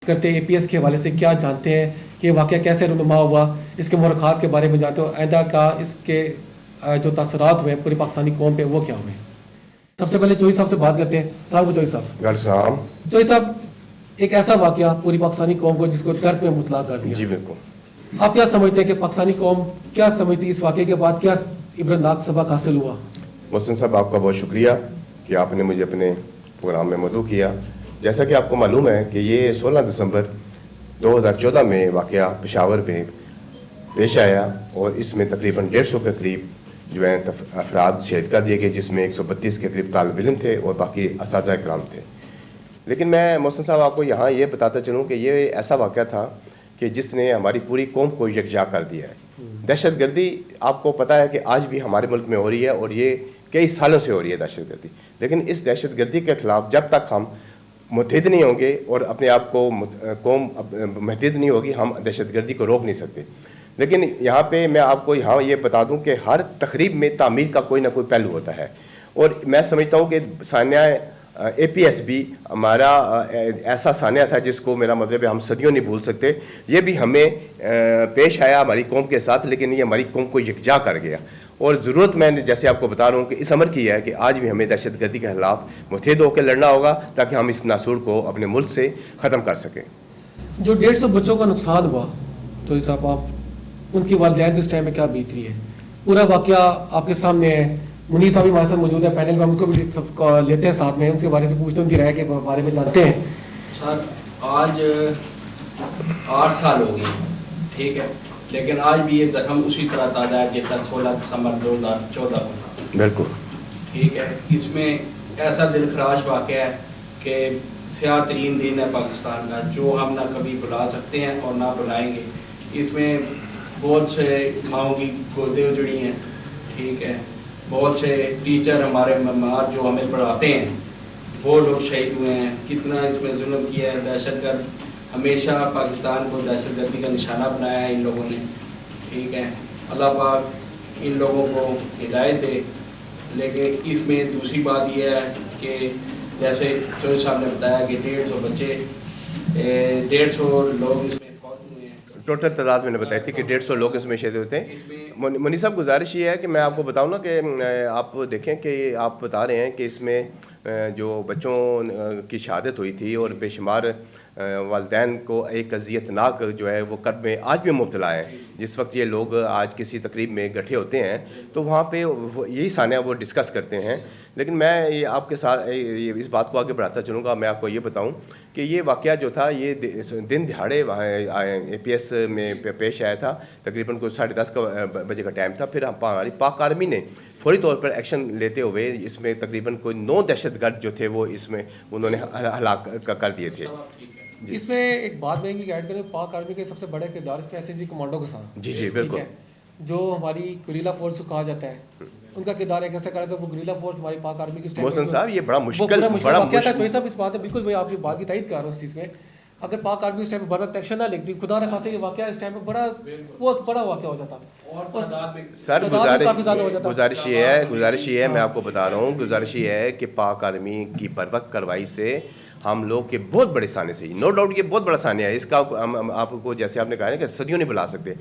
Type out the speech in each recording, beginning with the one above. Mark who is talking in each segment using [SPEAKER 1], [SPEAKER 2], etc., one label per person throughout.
[SPEAKER 1] کرتے ہیں APS کے حوالے سے کیا جانتے ہیں کہ یہ واقعہ کیسے رونما ہوا, اس کے محرکات کے بارے میں جانتے ہو, آئندہ کا اس کے جو تاثرات ہوئے پوری پاکستانی قوم پہ وہ کیا ہوئے. سب سے پہلے چوہی صاحب سے بات کرتے ہیں. صاحب چوہی صاحب, چوہی صاحب ایک ایسا واقعہ پوری پاکستانی قوم کو جس کو درد میں مبتلا کر دیا.
[SPEAKER 2] جی بالکل.
[SPEAKER 1] آپ کیا سمجھتے ہیں کہ پاکستانی قوم کیا سمجھتی اس واقعے کے بعد, کیا عبرتناک سبق حاصل ہوا؟
[SPEAKER 2] محسن صاحب آپ کا بہت شکریہ کہ آپ نے مجھے اپنے پروگرام میں مدعو کیا. جیسا کہ آپ کو معلوم ہے کہ یہ 16 دسمبر 2014 میں واقعہ پشاور میں پیش آیا اور اس میں تقریباً 150 کے قریب جو ہیں افراد شہید کر دیے گئے, جس میں 132 کے قریب طالب علم تھے اور باقی اساتذہ کرام تھے. لیکن میں محسن صاحب آپ کو یہاں یہ بتاتا چلوں کہ یہ ایسا واقعہ تھا کہ جس نے ہماری پوری قوم کو یکجا کر دیا ہے. دہشت گردی آپ کو پتہ ہے کہ آج بھی ہمارے ملک میں ہو رہی ہے اور یہ کئی سالوں سے ہو رہی ہے دہشت گردی. لیکن اس دہشت گردی کے خلاف جب تک ہم متحد نہیں ہوں گے اور اپنے آپ کو قوم متحد نہیں ہوگی, ہم دہشت گردی کو روک نہیں سکتے. لیکن یہاں پہ میں آپ کو یہاں یہ بتا دوں کہ ہر تقریب میں تعمیر کا کوئی نہ کوئی پہلو ہوتا ہے, اور میں سمجھتا ہوں کہ سانحہ APS بھی ہمارا ایسا سانحہ تھا جس کو میرا مطلب ہے ہم صدیوں نہیں بھول سکتے. یہ بھی ہمیں پیش آیا ہماری قوم کے ساتھ, لیکن یہ ہماری قوم کو یکجا کر گیا. اور ضرورت میں جیسے آپ کو بتا رہا ہوں کہ اس امر کی ہے کہ آج بھی ہمیں دہشت گردی کے خلاف متحد ہو کے لڑنا ہوگا تاکہ ہم اس ناسور کو اپنے ملک سے ختم کر سکیں.
[SPEAKER 1] جو 150 بچوں کا نقصان ہوا تو صاحب, آپ ان کی والدین بھی اس ٹائم میں کیا بیت رہی ہے؟ پورا واقعہ آپ کے سامنے ہے. منیر صاحب ہمارے ساتھ موجود ہے پینل میں, ہم ان کو بھی سب کو لیتے ہیں ساتھ میں, ان کے بارے سے پوچھتے ہیں, ان کی رائے کے بارے میں جانتے ہیں.
[SPEAKER 3] سر آج 8 سال ہو گئے, ٹھیک ہے, لیکن آج بھی یہ زخم اسی طرح تازہ ہے جس طرح 16 دسمبر 2014 کو.
[SPEAKER 2] بالکل
[SPEAKER 3] ٹھیک ہے. اس میں ایسا دل خراش واقعہ ہے کہ سیاہ ترین دن ہے پاکستان کا, جو ہم نہ کبھی بھلا سکتے ہیں اور نہ بھلائیں گے. اس میں بہت سے ماؤں کی گودیں اجڑی ہیں, ٹھیک ہے, بہت سے ٹیچر ہمارے ممار جو ہمیں پڑھاتے ہیں وہ لوگ شہید ہوئے ہیں. کتنا اس میں ظلم کیا ہے دہشت گرد, ہمیشہ پاکستان کو دہشت گردی کا نشانہ بنایا ہے ان لوگوں نے, ٹھیک ہے. اللہ پاک ان لوگوں کو ہدایت دے. لیکن اس میں دوسری بات یہ ہے کہ جیسے چوہی صاحب نے بتایا کہ 150 بچے 150 لوگ اس میں فوت ہوئے ہیں.
[SPEAKER 2] ٹوٹل تعداد میں نے بتائی تھی کہ 150 لوگ اس میں شہید ہوتے ہیں. منی صاحب گزارش یہ ہے کہ میں آپ کو بتاؤں نا کہ آپ دیکھیں کہ آپ بتا رہے ہیں کہ اس میں جو بچوں کی شہادت ہوئی تھی اور بے شمار والدین کو ایک اذیت ناک جو ہے وہ کرب میں آج بھی مبتلا ہے. جس وقت یہ لوگ آج کسی تقریب میں اکٹھے ہوتے ہیں تو وہاں پہ یہی سانحہ وہ ڈسکس کرتے ہیں. لیکن میں یہ آپ کے ساتھ اس بات کو آگے بڑھاتا چلوں گا. میں آپ کو یہ بتاؤں کہ یہ واقعہ جو تھا یہ دن دہاڑے APS میں پیش آیا تھا. تقریباً کوئی 10:30 بجے کا ٹائم تھا. پھر ہماری پاک آرمی نے فوری طور پر ایکشن لیتے ہوئے اس میں تقریباً کوئی 9 دہشت گرد جو تھے وہ اس میں انہوں نے ہلاک کر دیے تھے.
[SPEAKER 1] اس میں ایک بات میں بھی ایڈ کریں, پاک آرمی کے سب سے بڑے کردار اس میں SSG کمانڈو کے ساتھ.
[SPEAKER 2] جی بالکل.
[SPEAKER 1] جو ہماری گوریلا فورس کو کہا جاتا ہے, ان کا کردار ایک ایسا کہ وہ گوریلا فورس ہماری پاک آرمی کی
[SPEAKER 2] محسن صاحب یہ بڑا مشکل
[SPEAKER 1] واقعہ تھا. چوہی صاحب اس بات ہے بالکل میں آپ کی بات کی تائید کر رہا ہوں اس چیز میں. اگر پاک آرمی اس ٹائم پہ بڑا ایکشن نہ لیتی, خدا نہ خاصے یہ واقعہ اس ٹائم پہ بہت بڑا واقعہ ہو جاتا.
[SPEAKER 2] سر گزارش یہ ہے میں آپ کو بتا رہا ہوں, گزارش یہ ہے کہ پاک آرمی کی بروقت کارروائی سے ہم لوگ کے بہت بڑے سانحے سے, نو ڈاؤٹ یہ بہت بڑا سانحہ ہے. اس کا ہم آپ کو جیسے آپ نے کہا ہے کہ صدیوں نہیں بلا سکتے.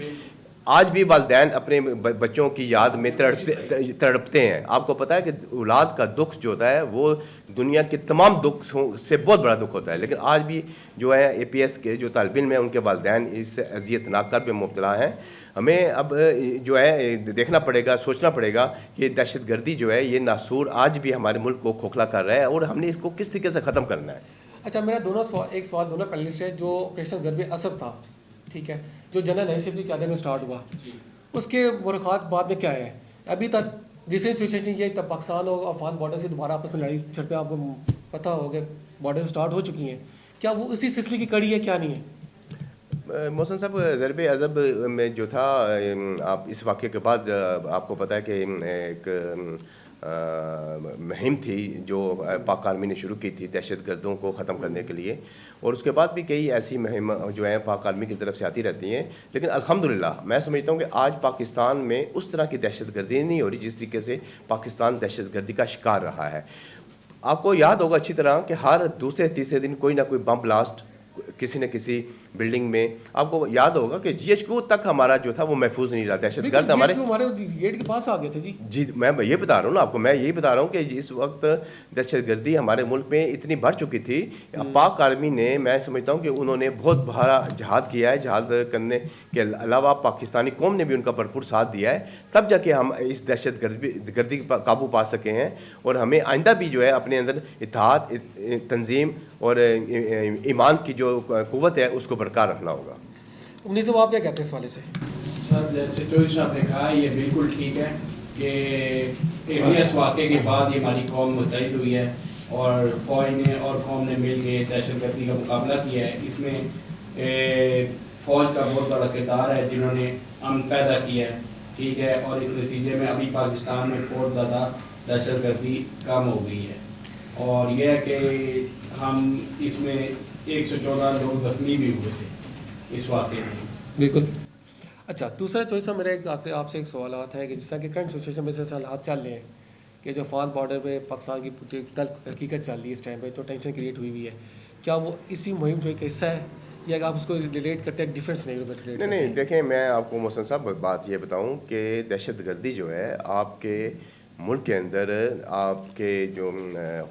[SPEAKER 2] آج بھی والدین اپنے بچوں کی یاد میں تڑپتے ہیں. آپ کو پتہ ہے کہ اولاد کا دکھ جو ہوتا ہے وہ دنیا کے تمام دکھوں سے بہت بڑا دکھ ہوتا ہے. لیکن آج بھی جو ہے APS کے جو طالب علم ہیں ان کے والدین اس اذیت ناک کرب میں مبتلا ہیں. ہمیں اب جو ہے دیکھنا پڑے گا, سوچنا پڑے گا کہ دہشت گردی جو ہے یہ ناسور آج بھی ہمارے ملک کو کھوکھلا کر رہا ہے اور ہم نے اس کو کس طریقے سے ختم کرنا ہے.
[SPEAKER 1] اچھا میرا ایک سوال دونوں پینلسٹ ہے. جو آپریشن ضرب اسد تھا, ٹھیک ہے, جو جنرل نئی شفیع کی قیادت میں سٹارٹ ہوا, اس کے مرخات بعد میں کیا ہے؟ ابھی تک ریسنٹ سچویشن یہ پاکستان اور افغان بارڈر سے دوبارہ آپس میں لڑائی جھڑپیں آپ کو پتہ ہوگا بارڈر سے سٹارٹ ہو چکی ہیں. کیا وہ اسی سلسلے کی کڑی ہے, کیا نہیں ہے؟
[SPEAKER 2] محسن صاحب ضرب عضب میں جو تھا, آپ اس واقعے کے بعد آپ کو پتہ ہے کہ ایک مہم تھی جو پاک آرمی نے شروع کی تھی دہشت گردوں کو ختم کرنے کے لیے, اور اس کے بعد بھی کئی ایسی مہم جو ہیں پاک آرمی کی طرف سے آتی رہتی ہیں. لیکن الحمدللہ میں سمجھتا ہوں کہ آج پاکستان میں اس طرح کی دہشت گردی نہیں ہو رہی جس طریقے سے پاکستان دہشت گردی کا شکار رہا ہے. آپ کو یاد ہوگا اچھی طرح کہ ہر دوسرے تیسرے دن کوئی نہ کوئی بم بلاسٹ, किसी न किसी बिल्डिंग में, आपको याद होगा कि GHQ तक हमारा जो था वो महफूज नहीं रहा, दहशत गर्द हमारे
[SPEAKER 1] गेट के पास आ गए थे
[SPEAKER 2] जी। मैं ये बता रहा हूँ ना आपको, मैं यही बता रहा हूँ कि इस वक्त दहशत गर्दी हमारे मुल्क में इतनी बढ़ चुकी थी, पाक आर्मी ने, मैं समझता हूँ कि उन्होंने बहुत बड़ा जहाद किया है, जहाद करने के अलावा पाकिस्तानी कौम ने भी उनका भरपूर साथ दिया है, तब जाके हम इस दहशत गर्दी पर काबू पा सके हैं। और हमें आइंदा भी जो है अपने अंदर इत्तेहाद, तंजीम और ईमान की जो कुव्वत है उसको बरकरार रखना होगा।
[SPEAKER 1] उन्नीस साहब आप क्या कहते हैं इस वाले से?
[SPEAKER 3] सर जैसे चौधरी साहब ने कहा ये बिल्कुल ठीक है कि इस वाक़े के बाद ये हमारी कौम मुत्तहिद हुई है और फ़ौज ने और कौम ने मिल के दहशत गर्दी का मुकाबला किया है। इसमें फ़ौज का बहुत बड़ा किरदार है जिन्होंने अमन पैदा किया है, ठीक है। और इस नतीजे में अभी पाकिस्तान में बहुत ज़्यादा दहशत गर्दी कम हो गई है। और यह है कि हम इसमें 114 लोग ज़ख्मी भी हुए थे इस वाक़े में।
[SPEAKER 1] बिल्कुल। अच्छा, दूसरा चॉइस है मेरा आपसे एक सवाल आता है कि जिस तरह कि करंट सिचुएशन में से हालात चल रहे हैं कि जो अफगान बॉर्डर पे पाकिस्तान की हकीकत चल रही है इस टाइम पे, तो टेंशन क्रिएट हुई है, क्या वो इसी मुहिम जो एक हिस्सा है या आप उसको रिलेट करते हैं डिफरेंस नहीं रिलेट?
[SPEAKER 2] नहीं, देखें, मैं आपको मोहसिन साहब बात ये बताऊं कि दहशत गर्दी जो है आपके मुल्क के अंदर आपके जो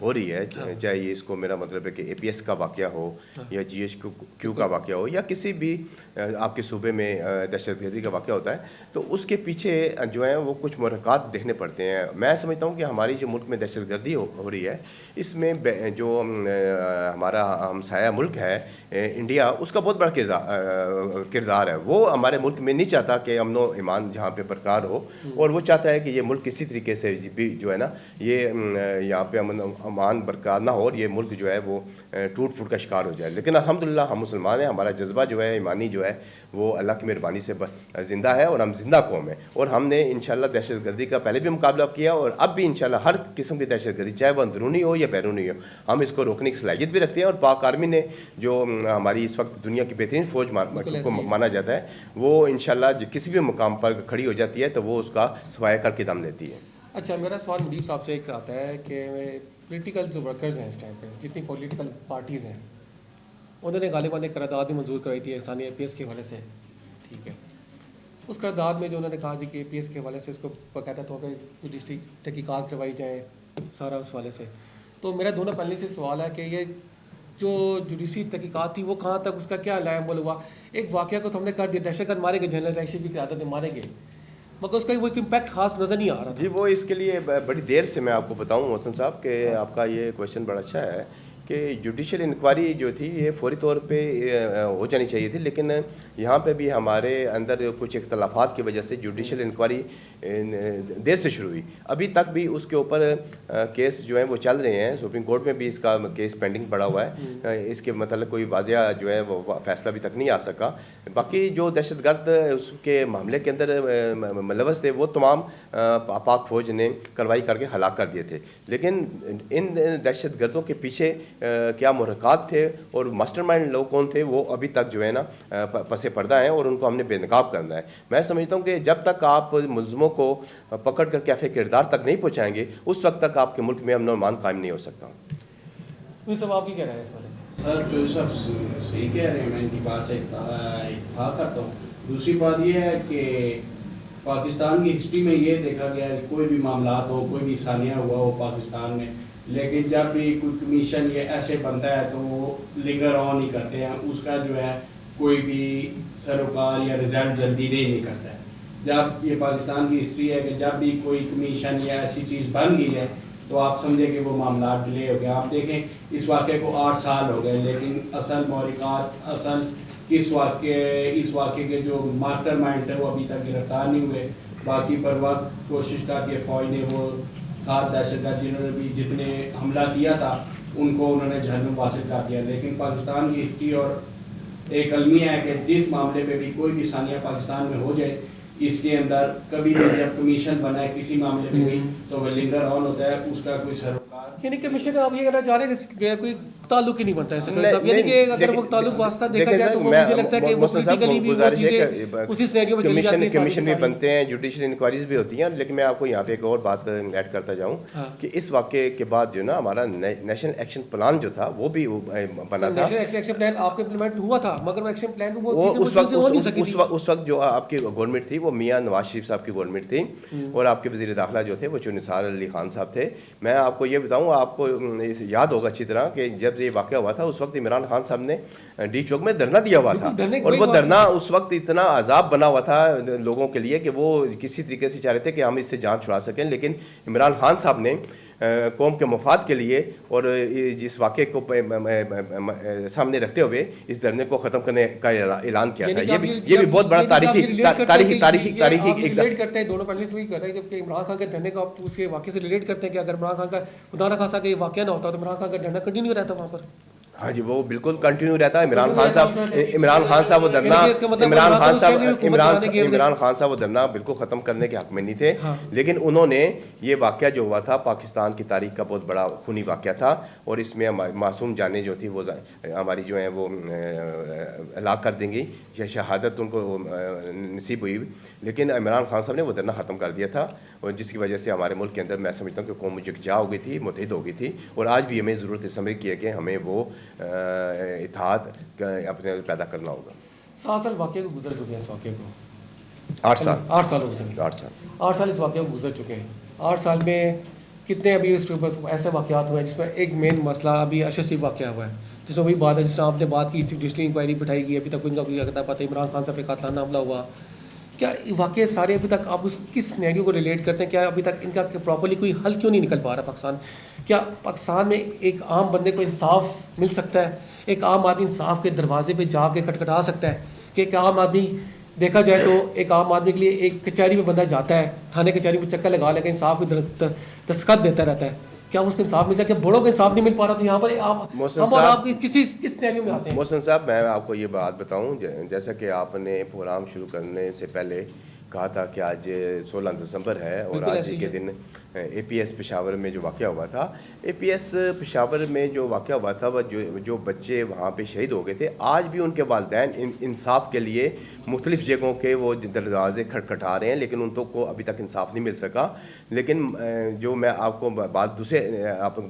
[SPEAKER 2] हो रही है, चाहे ये इसको मेरा मतलब है कि APS का वाक़या हो या GHQ का वाक़या हो या किसी भी आपके सूबे में दहशत गर्दी का वाक़या होता है, तो उसके पीछे जो है वो कुछ मुहर्रिकात देखने पड़ते हैं। मैं समझता हूँ कि हमारी जो मुल्क में दहशत गर्दी हो रही है, इसमें जो हमारा हमसाया मुल्क है इंडिया, उसका बहुत बड़ा किरदार है। वो हमारे मुल्क में नहीं चाहता कि अमन व ईमान जहाँ पे बरकरार हो, और वो चाहता है कि ये मुल्क किसी तरीके से भी जो है ना ये यहाँ पे अमन अमान बरकरार ना हो और ये मुल्क जो है वो टूट फूट का शिकार हो जाए। लेकिन अल्हम्दुलिल्लाह हम मुसलमान हैं, हमारा जज्बा जो है ईमानी जो है वो अल्लाह की मेहरबानी से ज़िंदा है और हम ज़िंदा कौम है। और हमने इंशाल्लाह दहशत गर्दी का पहले भी मुकाबला किया और अब भी इंशाल्लाह हर किस्म की दहशत गर्दी, चाहे वो अंदरूनी हो या बैरूनी हो, हम इसको रोकने की सलाहियत भी रखते हैं। और पाक आर्मी ने जो हमारी इस वक्त दुनिया की बेहतरीन फ़ौज को माना जाता है, वो इंशाल्लाह किसी भी मुकाम पर खड़ी हो जाती है तो वो उसका सफाया करके दम लेती है।
[SPEAKER 1] अच्छा, मेरा सवाल मुनीब साहब से एक आता है कि पॉलिटिकल जो वर्कर्स हैं इस टाइम पे, जितनी पॉलिटिकल पार्टीज़ हैं, उन्होंने गालिबान एक करारदाद भी मंजूर कराई थी एहसानी APS के हवाले से, ठीक है। उस करारदाद में जो उन्होंने कहा जी कि APS के हवाले से इसको बाकायदा तौर पर जुडिशरी तहकीकात करवाई जाए सारा उस हवाले से। तो मेरा दोनों पैनलिस्ट से सवाल है कि ये जो जुडिशरी तहकीकात थी वो कहाँ तक, उसका क्या लायमल हुआ? एक वाक़या को तो हमने कर दिया, दहशतगर्द मारे गए, जनरल रैशी भी क़यादत में मारे गए, मगर उसका वो एक इम्पैक्ट खास नज़र नहीं आ रहा
[SPEAKER 2] जी। वो इसके लिए बड़ी देर से मैं आपको बताऊं मोहसिन साहब कि आपका ये क्वेश्चन बड़ा अच्छा है कि जुडिशल इंक्वायरी जो थी ये फौरी तौर पे हो जानी चाहिए थी, लेकिन यहाँ पे भी हमारे अंदर कुछ इख्तलाफात की वजह से जुडिशल इंक्वायरी देर से शुरू हुई। अभी तक भी उसके ऊपर केस जो हैं वो चल रहे हैं, सुप्रीम कोर्ट में भी इसका केस पेंडिंग पड़ा हुआ है। इसके मतलब कोई वाज़िया जो है वो फैसला अभी तक नहीं आ सका। बाकी जो दहशतगर्द उसके मामले के अंदर मुलव्वस थे वो तमाम पाक फ़ौज ने कार्रवाई करके हलाक कर दिए थे, लेकिन इन दहशतगर्दों के पीछे क्या मुहर्रिकात थे और मास्टरमाइंड लोग कौन थे वो अभी तक जो है ना पसे पर्दा हैं और उनको हमने बेनकाब करना है। मैं समझता हूँ कि जब तक आप मुल्ज़िमों को पकड़ कर कैफ़े किरदार तक नहीं पहुँचाएंगे उस वक्त तक आपके मुल्क में अमन और अमान कायम नहीं हो सकता।
[SPEAKER 1] सब आप ही कह रहे हैं इस वाले से?
[SPEAKER 3] सर जो सब सही कह रहे हैं, मैं इनकी बात से इत्तेफाक करता हूँ। दूसरी बात यह है कि पाकिस्तान की हिस्ट्री में ये देखा गया है कोई भी मामला हो, कोई भी सानिया हुआ हो पाकिस्तान में, लेकिन जब भी कोई कमीशन ये ऐसे बनता है तो वो लिंगर ऑन ही करते हैं, उसका जो है कोई भी सरोकार या रिजल्ट जल्दी नहीं निकलता है। जब ये पाकिस्तान की हिस्ट्री है कि जब भी कोई कमीशन या ऐसी चीज़ बन गई है तो आप समझे कि वो मामला डिले हो गया। आप देखें इस वाक़े को 8 साल हो गए, लेकिन असल महरिकात, असल इस वाक़े के जो मास्टरमाइंड थे वो अभी तक गिरफ्तार नहीं हुए। बाकी पर वक्त कोशिश करती है फ़ौज ने, वो 7 दहशतगर्द जिन्होंने भी जितने हमला किया था उनको उन्होंने जहन्नुम वासिल कर दिया। लेकिन पाकिस्तान की हिस्ट्री और एक अलमिया है कि जिस मामले पे भी कोई भी सानिया पाकिस्तान में हो जाए, इसके अंदर कभी भी जब कमीशन बना है किसी मामले में भी तो वह लिंगर ऑन होता है, उसका कोई सरोकार
[SPEAKER 1] यानी कमीशन आप ये कहना चाह रहे हैं कि कोई ताल्लुक ही नहीं बनता है साहब, यानी कि अगर वो ताल्लुक वास्ता देखा जाए तो वो मुझे लगता है कि वो पॉलिटिकली भी वो चीज़ें उसी सिनेरियो में चली जाती हैं।
[SPEAKER 2] कमीशन भी बनते हैं, जुडिशल इंक्वायरीज भी होती हैं, लेकिन मैं आपको यहाँ पे एक और बात ऐड करता जाऊँ कि इस वाक़े के बाद जो ना हमारा नेशनल एक्शन प्लान जो था वो भी बना था।
[SPEAKER 1] नेशनल एक्शन प्लान आपके इम्प्लीमेंट हुआ था, मगर वो एक्शन प्लान वो
[SPEAKER 2] उस वक्त जो आपकी गवर्नमेंट थी वो मियाँ नवाज शरीफ साहब की गवर्नमेंट थी और आपके वज़ीर दाखिला जो थे वो निसार अली खान साहब थे। मैं आपको ये बताऊँ, आपको याद होगा अच्छी तरह कि जब ये वाक़या हुआ था उस वक्त इमरान खान साहब ने डी चौक में धरना दिया हुआ था, और वो धरना उस वक्त इतना अजाब बना हुआ था लोगों के लिए कि वो किसी तरीके से चाह रहे थे कि हम इससे जान छुड़ा सकें, लेकिन इमरान खान साहब ने कौम के मफाद के लिए और जिस वाक़े को सामने रखते हुए इस धरने को ख़त्म करने का ऐलान किया था। ये भी बहुत बड़ा तारीखी
[SPEAKER 1] रिलेट करते हैं, दोनों पैनलिस्ट भी करते हैं जबकि इमरान खान के धरने को आप उसके वाक़े से रिलेट करते हैं कि अगर इमरान खान का खुदा न खासा का ये वाक़या ना होता तो इमरान खान का धरना कंटिन्यू रहता वहाँ पर।
[SPEAKER 2] हाँ जी, वो बिल्कुल कंटिन्यू रहता है। इमरान खान साहब वो धरना इमरान खान साहब वो धरना बिल्कुल ख़त्म करने के हक़ में नहीं थे, लेकिन उन्होंने ये वाक़या जो हुआ था पाकिस्तान की तारीख का बहुत बड़ा खूनी वाक़या था, और इसमें मासूम जानें जो थी वो हमारी जो हैं वो हलाक कर देंगी, शहादत उनको नसीब हुई, लेकिन इमरान खान साहब ने वो धरना ख़त्म कर दिया था, और जिसकी वजह से हमारे मुल्क के अंदर मैं समझता हूँ कि कौम यकजा हो गई थी, मुत्तहिद हो गई थी, और आज भी हमें ज़रूरत समझ की है कि हमें वो इत्तेहाद अपने पैदा करना होगा।
[SPEAKER 1] 7 साल वाक़े को गुजर चुके हैं, इस वाक़े को
[SPEAKER 2] 8 साल
[SPEAKER 1] हो चुके, 8 साल इस वाक़े को गुजर चुके हैं। 8 साल में कितने अभी उसके ऊपर ऐसे वाक़यात हुए हैं जिसमें एक मेन मसला अभी अशस्सी वाक़या हुआ है, जिसमें वही बात है जिस तरह आपने बात की जुडिशल इंक्वायरी बिठाई गई, अभी तक इनका कोई अता पता, इमरान खान साहब पे कातलाना हमला हुआ, क्या वाक़े सारे अभी तक आप उस किस सिनेरियो को रिलेट करते हैं? क्या अभी तक इनका प्रॉपर्ली कोई हल क्यों नहीं निकल पा रहा पाकिस्तान? क्या पाकिस्तान में एक आम बंदे को इंसाफ मिल सकता है? एक आम आदमी इंसाफ के दरवाजे पे जाके खटखटा सकता है कि एक आम आदमी, देखा जाए तो एक आम आदमी के लिए एक कचहरी में बंदा जाता है, थाने कचहरी में चक्कर लगा लेकर इंसाफ की दस्तखत देता रहता है, क्या उसको इंसाफ मिल जाए? क्या बड़ों को इंसाफ नहीं मिल पा रहा? तो यहाँ पर आप किस सिनेरियो में आते हैं?
[SPEAKER 2] मोहसिन साहब, मैं आपको ये बात बताऊँ, जैसा कि आपने प्रोग्राम शुरू करने से पहले कहा था कि आज 16 दिसंबर है और आज के दिन APS पेशावर में जो वाक़या हुआ था, APS पेशावर में जो वाक़या हुआ था वह जो बच्चे वहाँ पे शहीद हो गए थे, आज भी उनके वालिदैन इंसाफ के लिए मुख्तलिफ़ जगहों के वो दरवाज़े खटखटा रहे हैं, लेकिन उनको अभी तक इंसाफ नहीं मिल सका। लेकिन जो मैं आपको आप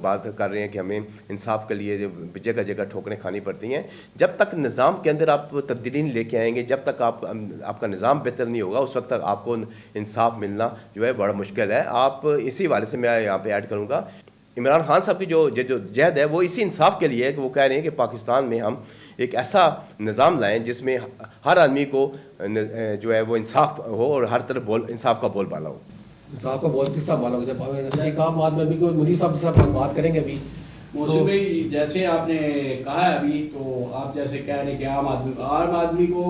[SPEAKER 2] बात कर रहे हैं कि हमें इंसाफ के लिए जगह जगह ठोकरें खानी पड़ती हैं, जब तक निज़ाम के अंदर आप तब्दीली नहीं लेके आएंगे, जब तक आपका निज़ाम बेहतर नहीं होगा, उस वक्त तक आपको इंसाफ मिलना जो है बड़ा मुश्किल है। आप इसी वाले से मैं यहाँ पे ऐड करूँगा, इमरान खान साहब की जो जहद है वो इसी इंसाफ के लिए है कि वो कह रहे हैं कि पाकिस्तान में हम एक ऐसा निज़ाम लाएं जिसमें हर आदमी को जो है वो इंसाफ हो और हर तरफ इंसाफ का बोलबाला हो।
[SPEAKER 1] इंसाफ का बोल किस बाला हो? जब एक आम आदमी को मुनीर साहब से बात करेंगे अभी
[SPEAKER 3] मौसू भाई, जैसे आपने कहा है अभी, तो आप जैसे कह रहे हैं कि आम आदमी को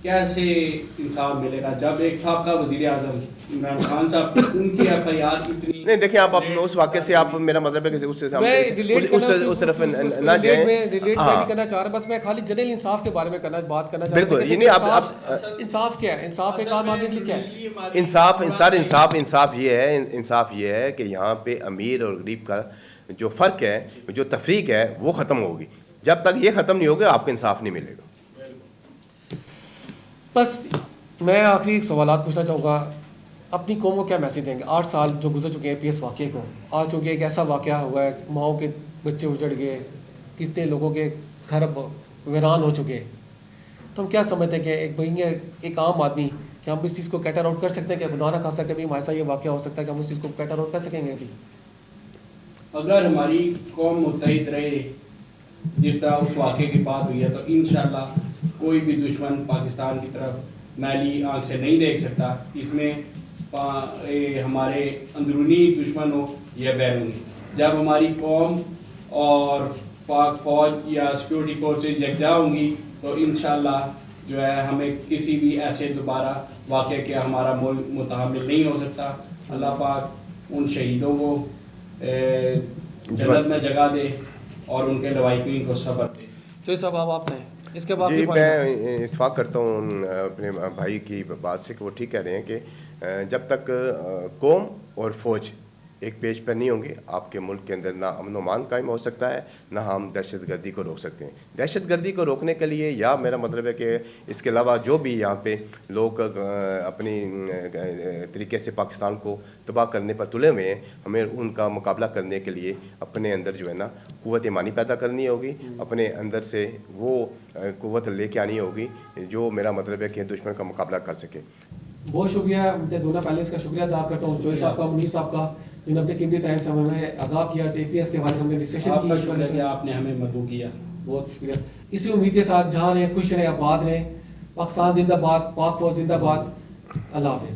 [SPEAKER 3] कैसे इंसाफ मिलेगा जब एक साहब का वज़ीर आज़म इमरान खान साहब उनकी FIR इतनी
[SPEAKER 2] नहीं, देखिए आप उस वाक़े से आप, मेरा मतलब है कि उससे उस तरफ ना जाएं।
[SPEAKER 1] रिलेट नहीं करना चाह रहा, बस मैं खाली जनरल इंसाफ के बारे में बात करना चाह रहा हूं।
[SPEAKER 2] बिल्कुल, ये नहीं आप
[SPEAKER 1] इंसाफ क्या है? इंसाफ एक आम आदमी के लिए क्या है?
[SPEAKER 2] इंसाफ ये है कि यहाँ पे अमीर और गरीब का जो फ़र्क है, जो तफरीक है, वो ख़त्म होगी। जब तक ये ख़त्म नहीं होगा आपको इंसाफ नहीं मिलेगा।
[SPEAKER 1] बस मैं आखिरी एक सवाल पूछना चाहूँगा, अपनी कौम को क्या मैसेज देंगे? 8 साल जो गुजर चुके हैं APS वाक़े को, आज चूँकि एक ऐसा वाक़या हुआ है, माओ के बच्चे उजड़ गए, कितने लोगों के घर वीरान हो चुके, तो हम क्या समझते हैं कि एक आम आदमी, क्या हम इस चीज़ को कैटर आउट कर सकते हैं कि खुदा न खासा कभी हमारे साथ ये वाक़या हो सकता है, कि हम उस चीज़ को कैटर आउट कर सकेंगे अभी?
[SPEAKER 3] अगर हमारी कौम मुत्तहिद रहे जिस तरह उस वाक़े की बात हुई है, तो इंशाअल्लाह कोई भी दुश्मन पाकिस्तान की तरफ मैली आँख से नहीं देख सकता। इसमें हमारे अंदरूनी दुश्मन हो या बैरूनी, जब हमारी कौम और पाक फ़ौज या सिक्योरिटी फोर्सेज यकजा होंगी तो इंशाअल्लाह जो है हमें किसी भी ऐसे दोबारा वाक़े के हमारा मुल्क मुतहम्मिल नहीं हो सकता। अल्लाह पाक उन शहीदों को जन्नत में जगह दे और उनके लवाहिकीन को सब्र दे।
[SPEAKER 1] जो सब आप हैं इसके बाद
[SPEAKER 2] जी, मैं इत्फाक करता हूँ अपने भाई की बात से कि वो ठीक कह रहे हैं कि जब तक कौम और फ़ौज ایک پیج پر نہیں ہوں گے آپ کے ملک کے اندر نہ امن و امان قائم ہو سکتا ہے، نہ ہم دہشت گردی کو روک سکتے ہیں۔ دہشت گردی کو روکنے کے لیے یا میرا مطلب ہے کہ اس کے علاوہ جو بھی یہاں پہ لوگ اپنی طریقے سے پاکستان کو تباہ کرنے پر تلے ہوئے ہیں، ہمیں ان کا مقابلہ کرنے کے لیے اپنے اندر جو ہے نا قوت ایمانی پیدا کرنی ہوگی، اپنے اندر سے وہ قوت لے کے آنی ہوگی جو میرا مطلب ہے کہ دشمن کا مقابلہ کر سکے۔
[SPEAKER 1] بہت شکریہ دونوں پینلسٹ کا شکریہ ادا کرتا ہوں، جوئی صاحب کا، منیر صاحب کا، جنہوں نے اپنے قیمتی ٹائم سے ہمیں آگاہ کیا، اے پی ایس کے بارے میں ہم نے ڈسکشن
[SPEAKER 3] آپ کا
[SPEAKER 1] کی،
[SPEAKER 3] شکریہ کہ آپ نے ہمیں مدعو کیا۔
[SPEAKER 1] بہت شکریہ۔ اسی امید کے ساتھ جہاں رہیں، خوش رہیں، آباد رہیں، پاکستان زندہ باد، پاک فوج زندہ باد، اللہ حافظ۔